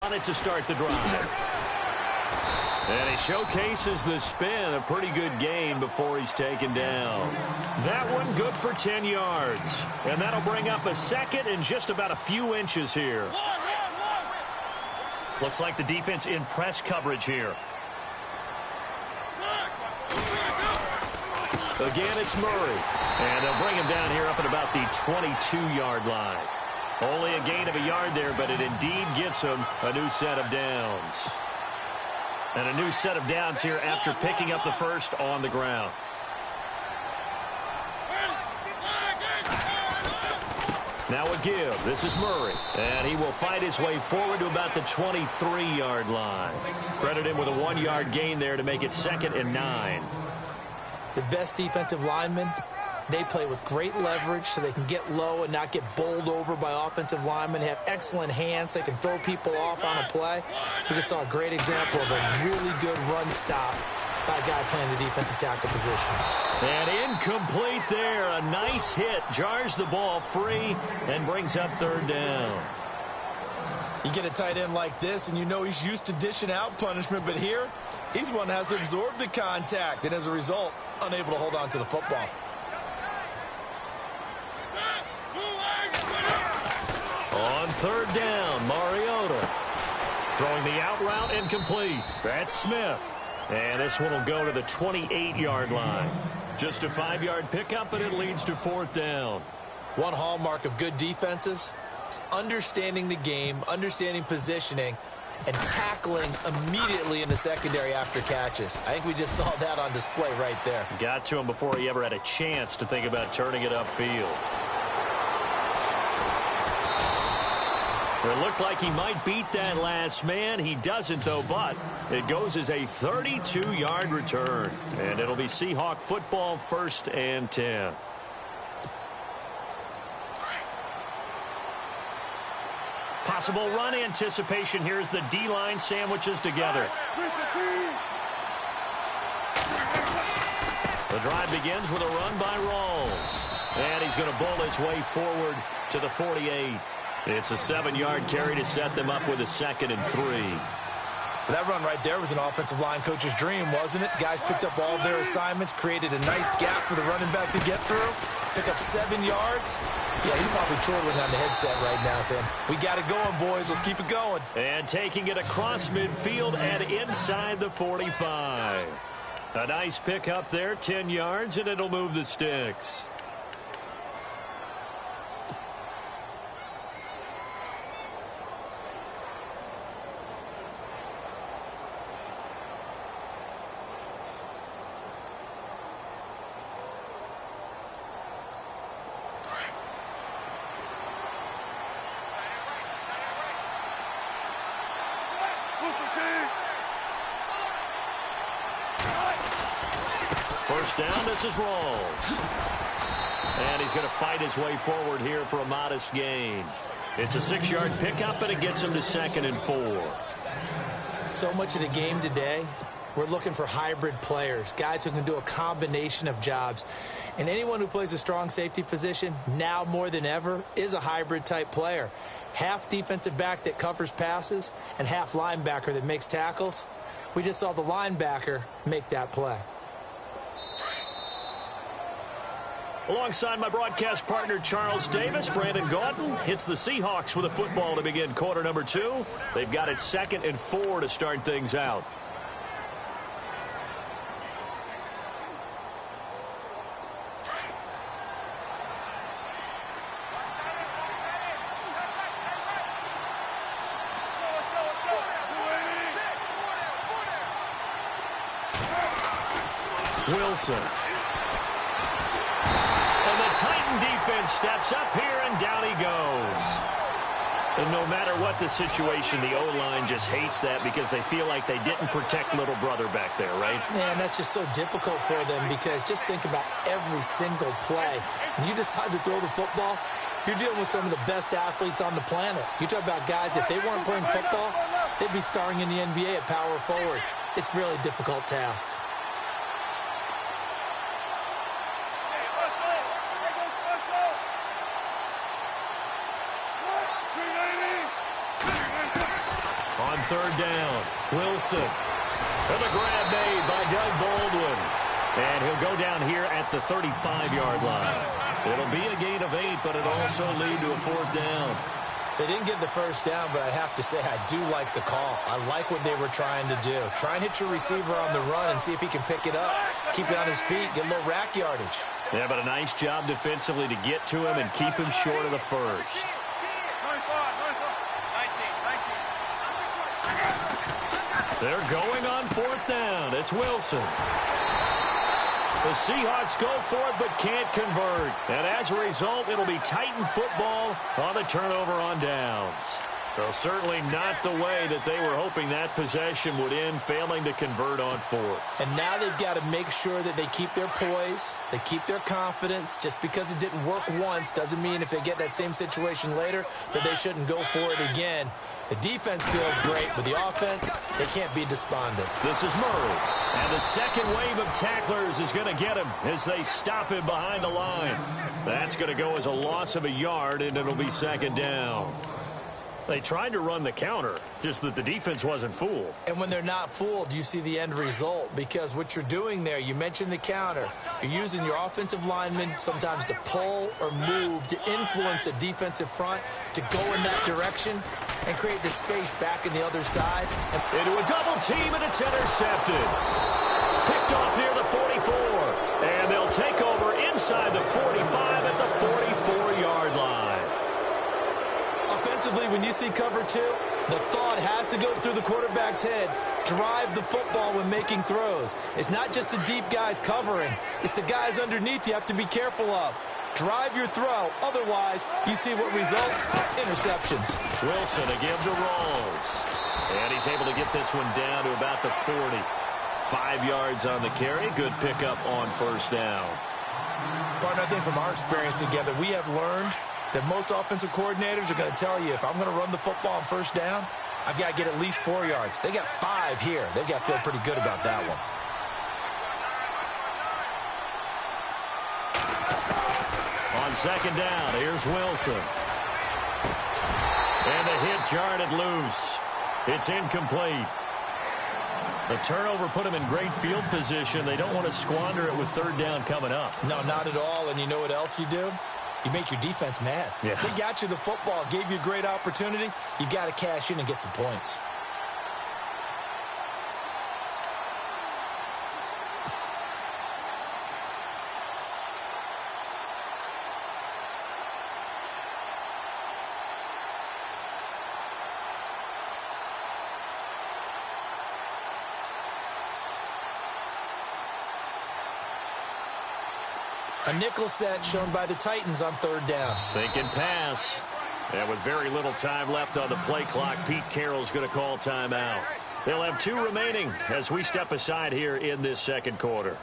On it to start the drive. And he showcases the spin. A pretty good gain before he's taken down. That one good for 10 yards. And that'll bring up a second and just about a few inches here. Looks like the defense in press coverage here. Again, it's Murray. And they'll bring him down here up at about the 22-yard line. Only a gain of a yard there, but it indeed gets him a new set of downs. And a new set of downs here after picking up the first on the ground. Now a give. This is Murray. And he will fight his way forward to about the 23-yard line. Credit him with a 1-yard gain there to make it 2nd and 9. The best defensive linemen, they play with great leverage so they can get low and not get bowled over by offensive linemen. They have excellent hands. They can throw people off on a play. We just saw a great example of a really good run stop by a guy playing the defensive tackle position. And incomplete there. A nice hit. Jars the ball free and brings up 3rd down. You get a tight end like this, and you know he's used to dishing out punishment, but here, he's the one that has to absorb the contact, and as a result, unable to hold on to the football. On 3rd down, Mariota throwing the out route incomplete. That's Smith. And this one will go to the 28-yard line. Just a 5-yard pickup, and it leads to 4th down. One hallmark of good defenses is understanding the game, understanding positioning, and tackling immediately in the secondary after catches. I think we just saw that on display right there. Got to him before he ever had a chance to think about turning it upfield. It looked like he might beat that last man. He doesn't, though, but it goes as a 32-yard return. And it'll be Seahawk football, 1st and 10. Possible run anticipation. Here's the D-line sandwiches together. The drive begins with a run by Rawls. And he's going to bowl his way forward to the 48. It's a 7-yard carry to set them up with a 2nd and 3. That run right there was an offensive line coach's dream, wasn't it? Guys picked up all their assignments, created a nice gap for the running back to get through, pick up 7 yards. Yeah, he's probably chortling on the headset right now saying, we got it going, boys. Let's keep it going. And taking it across midfield and inside the 45. A nice pick up there, 10 yards, and it'll move the sticks. First down, this is Rawls. And he's going to fight his way forward here for a modest gain. It's a 6-yard pickup, and it gets him to 2nd and 4. So much of the game today, we're looking for hybrid players, guys who can do a combination of jobs. And anyone who plays a strong safety position, now more than ever, is a hybrid-type player. Half defensive back that covers passes and half linebacker that makes tackles. We just saw the linebacker make that play. Alongside my broadcast partner, Charles Davis, Brandon Gaudin hits the Seahawks with a football to begin quarter number 2. They've got it 2nd and 4 to start things out. Wilson. Titan defense steps up here, and down he goes. And no matter what the situation, the O-line just hates that because they feel like they didn't protect little brother back there, right? Man, that's just so difficult for them because just think about every single play. When you decide to throw the football, you're dealing with some of the best athletes on the planet. You talk about guys, if they weren't playing football, they'd be starring in the NBA at power forward. It's a really difficult task. On third down, Wilson. And the grab made by Doug Baldwin. And he'll go down here at the 35-yard line. It'll be a gain of 8, but it'll also lead to a fourth down. They didn't get the first down, but I have to say I do like the call. I like what they were trying to do. Try and hit your receiver on the run and see if he can pick it up. Keep it on his feet, get a little rack yardage. Yeah, but a nice job defensively to get to him and keep him short of the first. They're going on fourth down. It's Wilson. The Seahawks go for it but can't convert. And as a result, it'll be Titan football on the turnover on downs. Well, certainly not the way that they were hoping that possession would end, failing to convert on fourth. And now they've got to make sure that they keep their poise, they keep their confidence. Just because it didn't work once doesn't mean if they get that same situation later that they shouldn't go for it again. The defense feels great, but the offense, they can't be despondent. This is Murray. And the second wave of tacklers is going to get him as they stop him behind the line. That's going to go as a loss of a yard, and it'll be second down. They tried to run the counter, just that the defense wasn't fooled. And when they're not fooled, you see the end result, because what you're doing there, you mentioned the counter. You're using your offensive linemen sometimes to pull or move, to influence the defensive front, to go in that direction and create the space back in the other side. Into a double team, and it's intercepted. Picked off near the 44. And they'll take over inside the 45 at the 44-yard line. Offensively, when you see cover two, the thought has to go through the quarterback's head. Drive the football when making throws. It's not just the deep guys covering. It's the guys underneath you have to be careful of. Drive your throw. Otherwise, you see what results? Interceptions. Wilson again to Rawls. And he's able to get this one down to about the 40. 5 yards on the carry. Good pickup on first down. Partner, I think from our experience together, we have learned that most offensive coordinators are going to tell you, if I'm going to run the football on first down, I've got to get at least 4 yards. They got 5 here. They've got to feel pretty good about that one. On second down, here's Wilson. And the hit jarred it loose. It's incomplete. The turnover put them in great field position. They don't want to squander it with third down coming up. No, not at all. And you know what else you do? You make your defense mad. Yeah. They got you the football, gave you a great opportunity. You got to cash in and get some points. A nickel set shown by the Titans on third down. Thinking pass. And with very little time left on the play clock, Pete Carroll's going to call timeout. They'll have 2 remaining as we step aside here in this second quarter.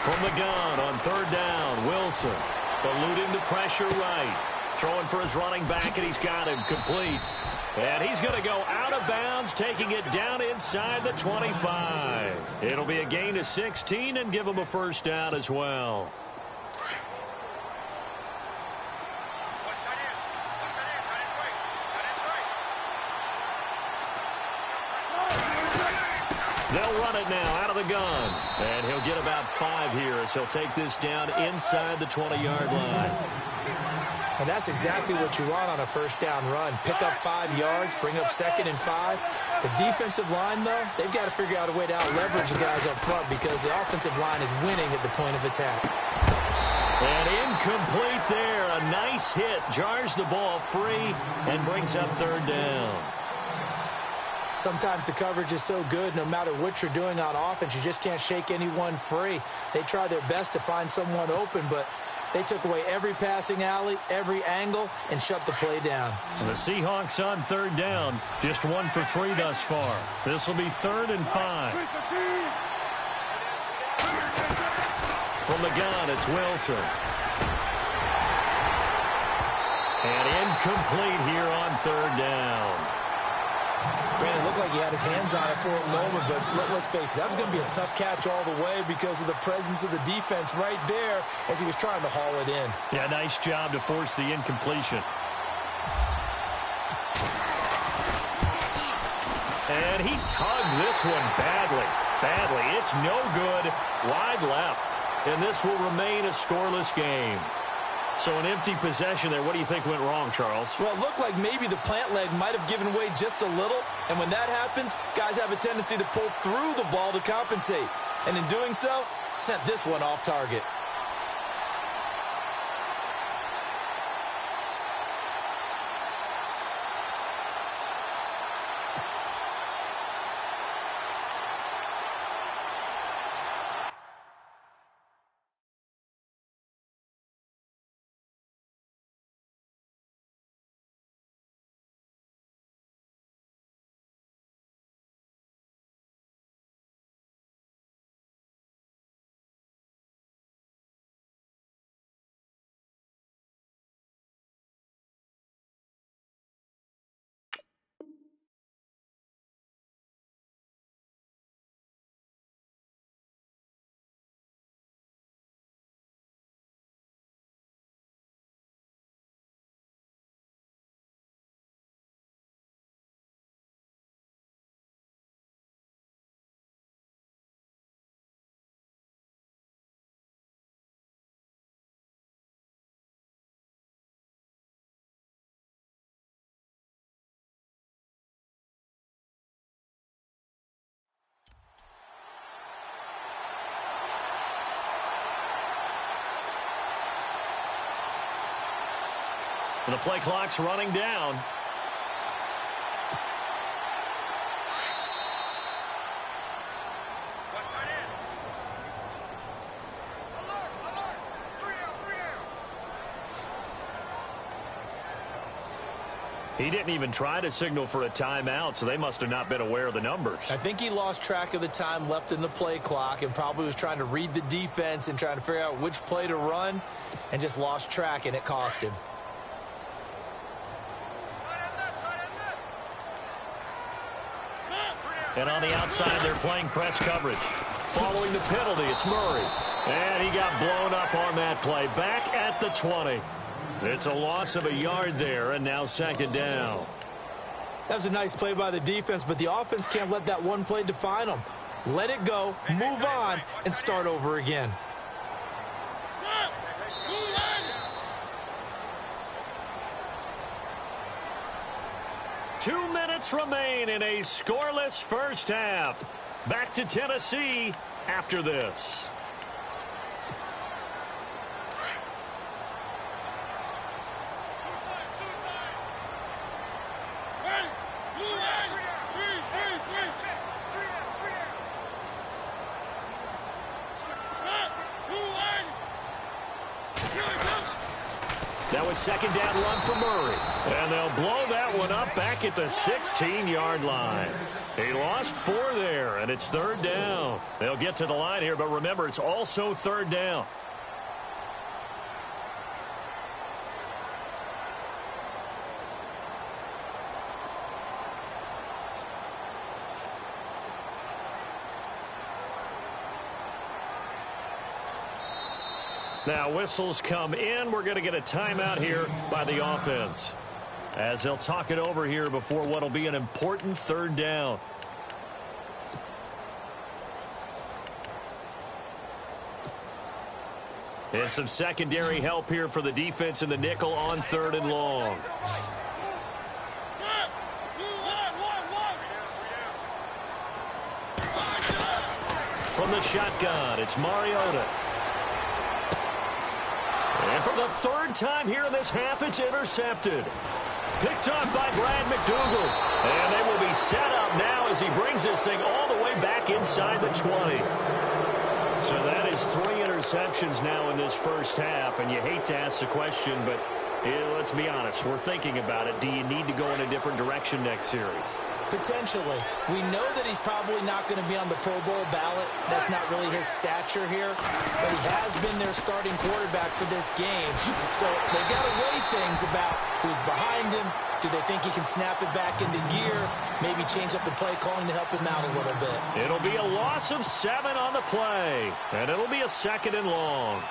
From the gun on third down, Wilson eluding the pressure right. Throwing for his running back, and he's got him complete. And he's going to go out of bounds, taking it down inside the 25. It'll be a gain of 16 and give him a first down as well. They'll run it now out of the gun. And he'll get about 5 here as he'll take this down inside the 20-yard line. And that's exactly what you want on a first down run. Pick up 5 yards, bring up 2nd and 5. The defensive line, though, they've got to figure out a way to out-leverage the guys up front because the offensive line is winning at the point of attack. And incomplete there. A nice hit. Jars the ball free and brings up third down. Sometimes the coverage is so good, no matter what you're doing on offense, you just can't shake anyone free. They try their best to find someone open, but they took away every passing alley, every angle, and shut the play down. And the Seahawks on third down, just 1 for 3 thus far. This will be 3rd and 5. From the gun, it's Wilson. And incomplete here on third down. Brandon, it looked like he had his hands on it for a moment, but let's face it, that was going to be a tough catch all the way because of the presence of the defense right there as he was trying to haul it in. Yeah, nice job to force the incompletion. And he tugged this one badly. It's no good. Wide left. And this will remain a scoreless game. So an empty possession there. What do you think went wrong, Charles? Well, it looked like maybe the plant leg might have given way just a little. And when that happens, guys have a tendency to pull through the ball to compensate. And in doing so, sent this one off target. The play clock's running down. He didn't even try to signal for a timeout, so they must have not been aware of the numbers. I think he lost track of the time left in the play clock and probably was trying to read the defense and trying to figure out which play to run and just lost track, and it cost him. And on the outside, they're playing press coverage. Following the penalty, it's Murray. And he got blown up on that play. Back at the 20. It's a loss of a yard there, and now second down. That was a nice play by the defense, but the offense can't let that one play define them. Let it go, move on, and start over again. 2 minutes remain in a scoreless first half. Back to Tennessee after this. That was second down run for Murray. And they'll blow that one up back at the 16-yard line. He lost 4 there, and it's third down. They'll get to the line here, but remember, it's also third down. Now, whistles come in. We're going to get a timeout here by the offense, as they'll talk it over here before what will be an important third down. And some secondary help here for the defense in the nickel on third and long. From the shotgun, it's Mariota. And for the third time here in this half, it's intercepted. Picked off by Brad McDougal. And they will be set up now as he brings this thing all the way back inside the 20. So that is 3 interceptions now in this first half. And you hate to ask the question, but let's be honest. We're thinking about it. Do you need to go in a different direction next series? Potentially. We know that he's probably not going to be on the Pro Bowl ballot. That's not really his stature here. But he has been their starting quarterback for this game. So they've got to weigh things about who's behind him. Do they think he can snap it back into gear? Maybe change up the play calling to help him out a little bit. It'll be a loss of 7 on the play. And it'll be a 2nd and long.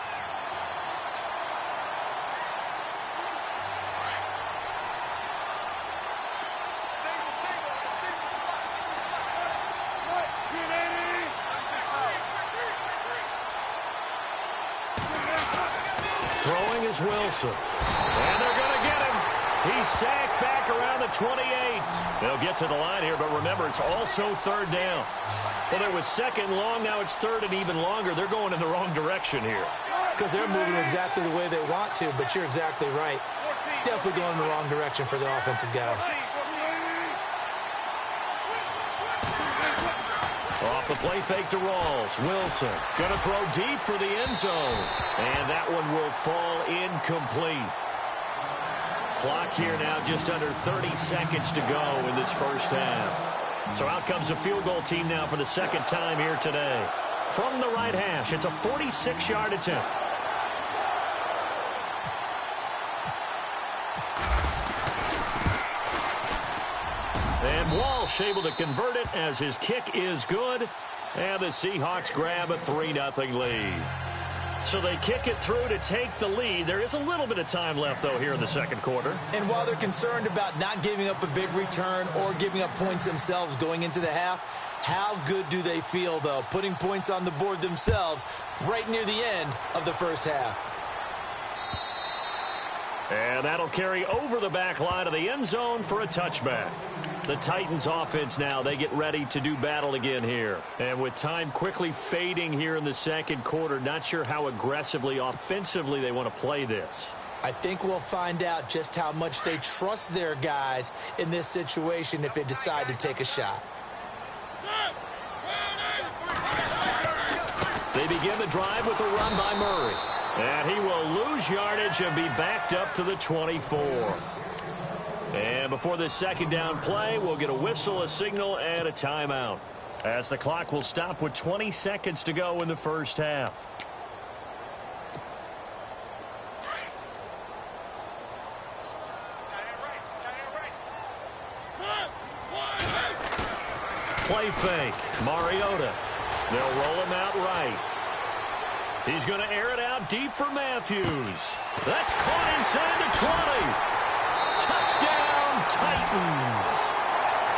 Throwing is Wilson. And they're going to get him. He's sacked back around the 28. They'll get to the line here, but remember, it's also 3rd down. Well, there was 2nd long, now it's 3rd and even longer. They're going in the wrong direction here. Because they're moving exactly the way they want to, but you're exactly right. Definitely going in the wrong direction for the offensive guys. Off the play fake to Rawls. Wilson going to throw deep for the end zone. And that one will fall incomplete. Clock here now just under 30 seconds to go in this first half. So out comes a field goal team now for the 2nd time here today. From the right hash, it's a 46-yard attempt. And Walsh able to convert it as his kick is good. And the Seahawks grab a 3-0 lead. So they kick it through to take the lead. There is a little bit of time left, though, here in the 2nd quarter. And while they're concerned about not giving up a big return or giving up points themselves going into the half, how good do they feel, though, putting points on the board themselves right near the end of the first half? And that'll carry over the back line of the end zone for a touchback. The Titans offense now, they get ready to do battle again here. And with time quickly fading here in the 2nd quarter, not sure how aggressively, offensively they want to play this. I think we'll find out just how much they trust their guys in this situation if they decide to take a shot. They begin the drive with a run by Murray. And he will lose yardage and be backed up to the 24. And before this 2nd down play, we'll get a whistle, a signal, and a timeout, as the clock will stop with 20 seconds to go in the first half. Play fake. Mariota. They'll roll him out right. He's going to air it out deep for Matthews. That's caught inside the 20. Touchdown, Titans.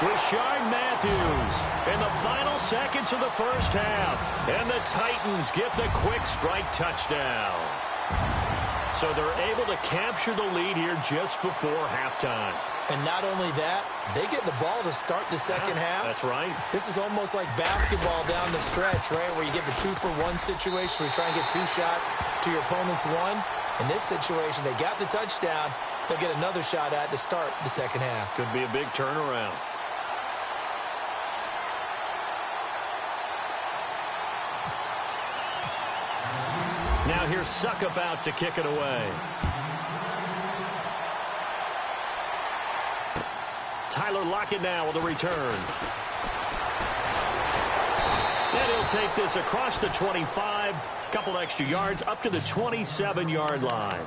Rashard Matthews in the final seconds of the first half. And the Titans get the quick strike touchdown. So they're able to capture the lead here just before halftime. And not only that, they get the ball to start the 2nd half. That's right. This is almost like basketball down the stretch, right, where you get the 2-for-1 situation where you try and get 2 shots to your opponent's 1. In this situation, they got the touchdown. They'll get another shot at to start the 2nd half. Could be a big turnaround. Now here's Suckup out to kick it away. Tyler Lockett now with a return. And he'll take this across the 25. Couple extra yards up to the 27-yard line.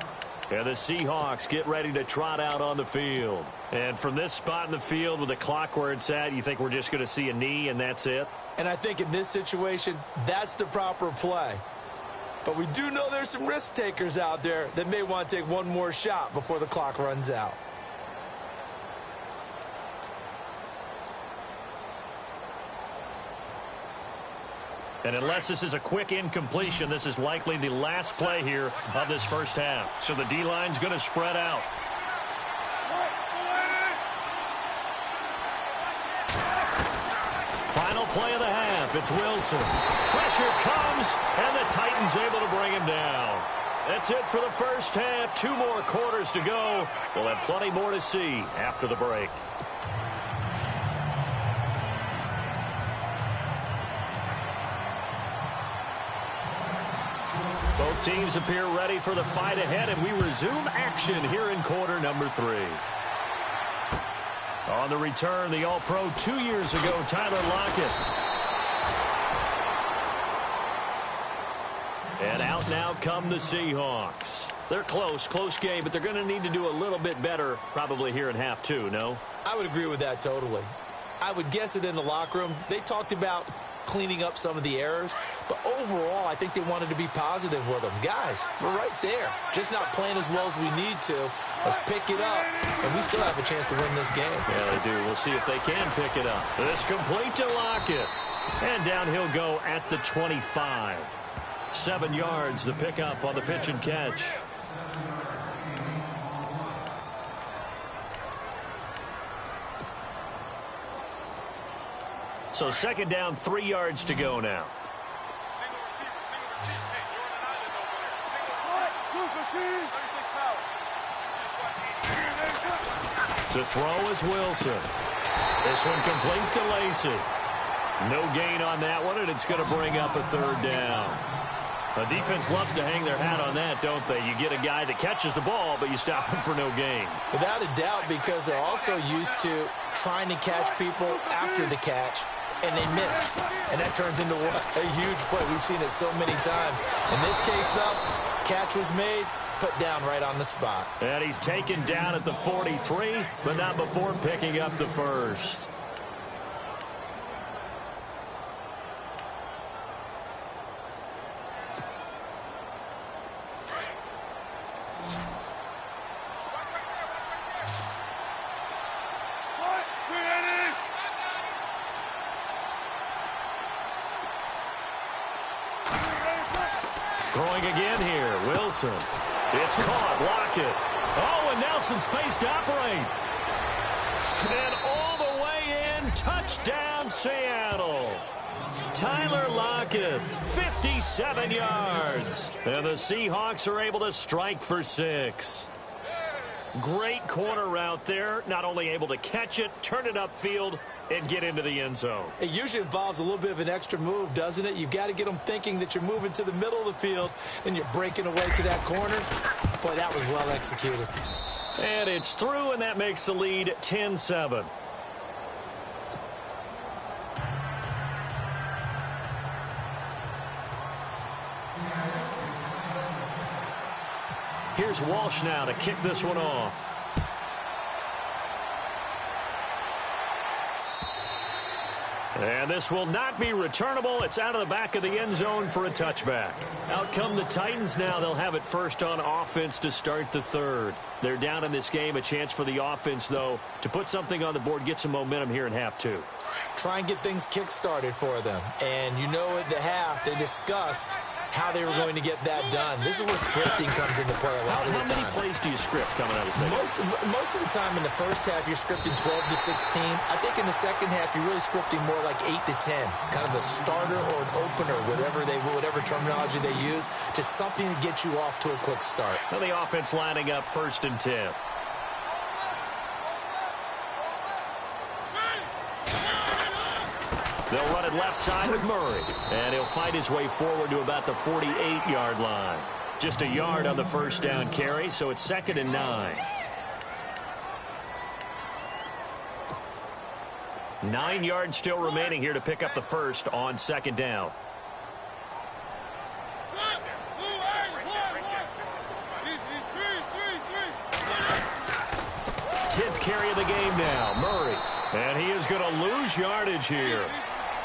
And the Seahawks get ready to trot out on the field. And from this spot in the field with the clock where it's at, you think we're just going to see a knee and that's it? And I think in this situation, that's the proper play. But we do know there's some risk takers out there that may want to take one more shot before the clock runs out. And unless this is a quick incompletion, this is likely the last play here of this first half. So the D-line's going to spread out. Final play of the half. It's Wilson. Pressure comes, and the Titans able to bring him down. That's it for the first half. 2 more quarters to go. We'll have plenty more to see after the break. Both teams appear ready for the fight ahead, and we resume action here in quarter number 3. On the return, the All-Pro 2 years ago, Tyler Lockett. And out now come the Seahawks. They're close game, but they're going to need to do a little bit better probably here in half two, no? I would agree with that totally. I would guess it in the locker room. They talked about cleaning up some of the errors, but overall, I think they wanted to be positive with them. Guys, we're right there. Just not playing as well as we need to. Let's pick it up, and we still have a chance to win this game. Yeah, they do. We'll see if they can pick it up. This complete to Lockett. And down he'll go at the 25. 7 yards, the pickup on the pitch and catch. So second down, 3 yards to go now. To throw is Wilson. This one complete to Lacey. No gain on that one, and it's going to bring up a third down. The defense loves to hang their hat on that, don't they? You get a guy that catches the ball, but you stop him for no gain. Without a doubt, because they're also used to trying to catch people after the catch, and they miss. And that turns into a huge play. We've seen it so many times. In this case, though, catch was made, put down right on the spot. And he's taken down at the 43, but not before picking up the first. Throwing again here, Wilson. It's caught, Lockett. Oh, and Nelson space to operate. And all the way in, touchdown Seattle. Tyler Lockett, 57 yards. And the Seahawks are able to strike for 6. Great corner route there. Not only able to catch it, turn it upfield, and get into the end zone. It usually involves a little bit of an extra move, doesn't it? You've got to get them thinking that you're moving to the middle of the field and you're breaking away to that corner. Boy, that was well executed. And it's through, and that makes the lead 10-7. Here's Walsh now to kick this one off. And this will not be returnable. It's out of the back of the end zone for a touchback. Out come the Titans now. They'll have it first on offense to start the third. They're down in this game. A chance for the offense, though, to put something on the board, get some momentum here in half two. Try and get things kick-started for them. And you know at the half, they discussed how they were going to get that done. This is where scripting comes into play a lot of the time. How many plays do you script coming out of the second? Most of the time in the first half, you're scripting 12 to 16. I think in the second half, you're really scripting more like 8 to 10. Kind of a starter or an opener, whatever terminology they use, just something to get you off to a quick start. Well, the offense lining up 1st and 10. They'll run it left side with Murray. And he'll fight his way forward to about the 48-yard line. Just a yard on the first down carry, so it's 2nd and 9. 9 yards still remaining here to pick up the first on 2nd down. Carry of the game now, Murray. And he is going to lose yardage here.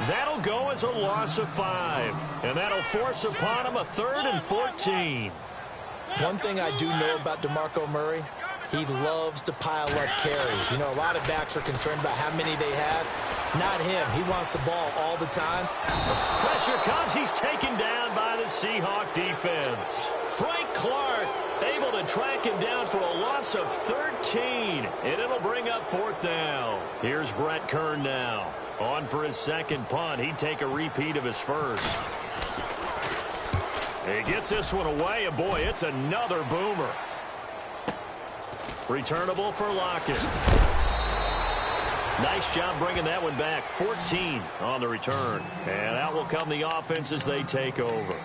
That'll go as a loss of 5. And that'll force upon him a 3rd and 14. One thing I do know about DeMarco Murray, he loves to pile up carries. You know, a lot of backs are concerned about how many they have. Not him. He wants the ball all the time. Pressure comes. He's taken down by the Seahawk defense. Frank Clark able to track him down for a loss of 13, and it'll bring up 4th down. Here's Brett Kern now. On for his second punt. He'd take a repeat of his first. He gets this one away, and boy, it's another boomer. Returnable for Lockett. Nice job bringing that one back. 14 on the return. And out will come the offense as they take over.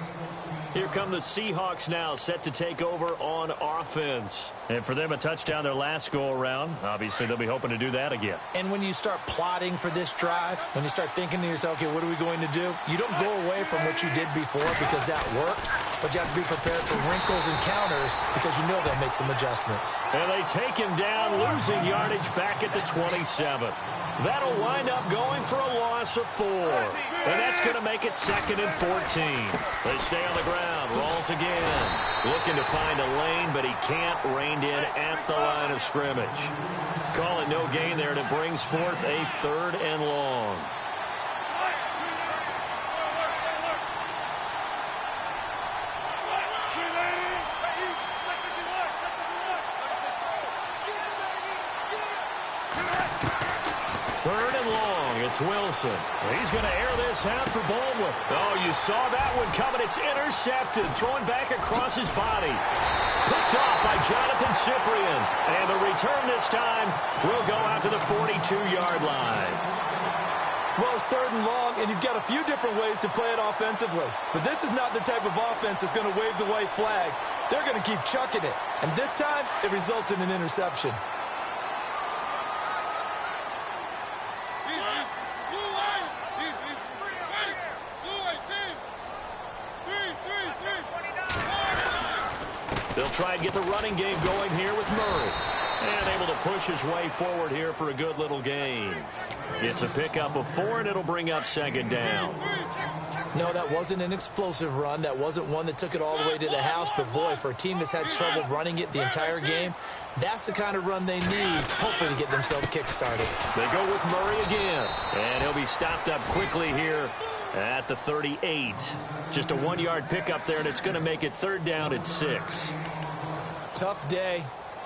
Here come the Seahawks now, set to take over on offense. And for them, a touchdown their last go-around. Obviously, they'll be hoping to do that again. And when you start plotting for this drive, when you start thinking to yourself, okay, what are we going to do? You don't go away from what you did before because that worked, but you have to be prepared for wrinkles and counters because you know they'll make some adjustments. And they take him down, losing yardage back at the 27. That'll wind up going for a loss of 4. And that's going to make it 2nd and 14. They stay on the ground. Rolls again. Looking to find a lane, but he can't rein in at the line of scrimmage. Call it no gain there, and it brings forth a 3rd and long. It's Wilson. He's going to air this out for Baldwin. Oh, you saw that one coming. It's intercepted. Throwing back across his body. Picked off by Jonathan Cyprien. And the return this time will go out to the 42-yard line. Well, it's 3rd and long, and you've got a few different ways to play it offensively. But this is not the type of offense that's going to wave the white flag. They're going to keep chucking it. And this time, it results in an interception. They'll try and get the running game going here with Murray. And able to push his way forward here for a good little gain. It's a pickup of 4, and it'll bring up 2nd down. No, that wasn't an explosive run. That wasn't one that took it all the way to the house. But, boy, for a team that's had trouble running it the entire game, that's the kind of run they need, hopefully, to get themselves kick-started. They go with Murray again. And he'll be stopped up quickly here at the 38. Just a 1-yard pickup there, and it's going to make it 3rd down at 6. Tough day,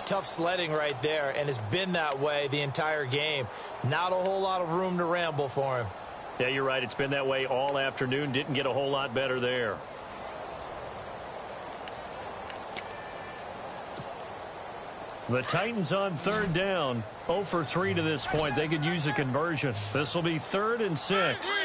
tough sledding right there, and it's been that way the entire game. Not a whole lot of room to ramble for him. Yeah, you're right. It's been that way all afternoon. Didn't get a whole lot better there. The Titans on 3rd down. 0 for 3 to this point. They could use a conversion. This will be 3rd and 6.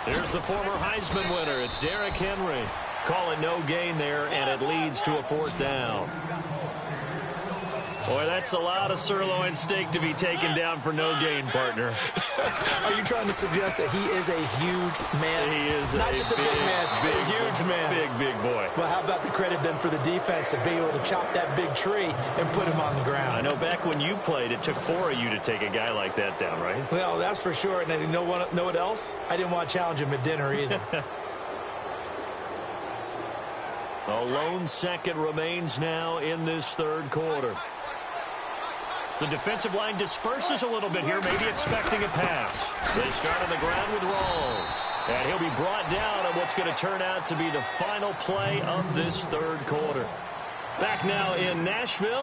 Here's the former Heisman winner. It's Derrick Henry. Call it no gain there, and it leads to a 4th down. Boy, that's a lot of sirloin steak to be taken down for no gain, partner. Are you trying to suggest that he is a huge man? He is not just a big man, a huge man. Big boy. Well, how about the credit then for the defense to be able to chop that big tree and put him on the ground? I know back when you played, it took 4 of you to take a guy like that down, right? Well, that's for sure. And you know what else? I didn't want to challenge him at dinner either. A lone second remains now in this 3rd quarter. The defensive line disperses a little bit here, maybe expecting a pass. They start on the ground with Rawls. And he'll be brought down on what's going to turn out to be the final play of this 3rd quarter. Back now in Nashville.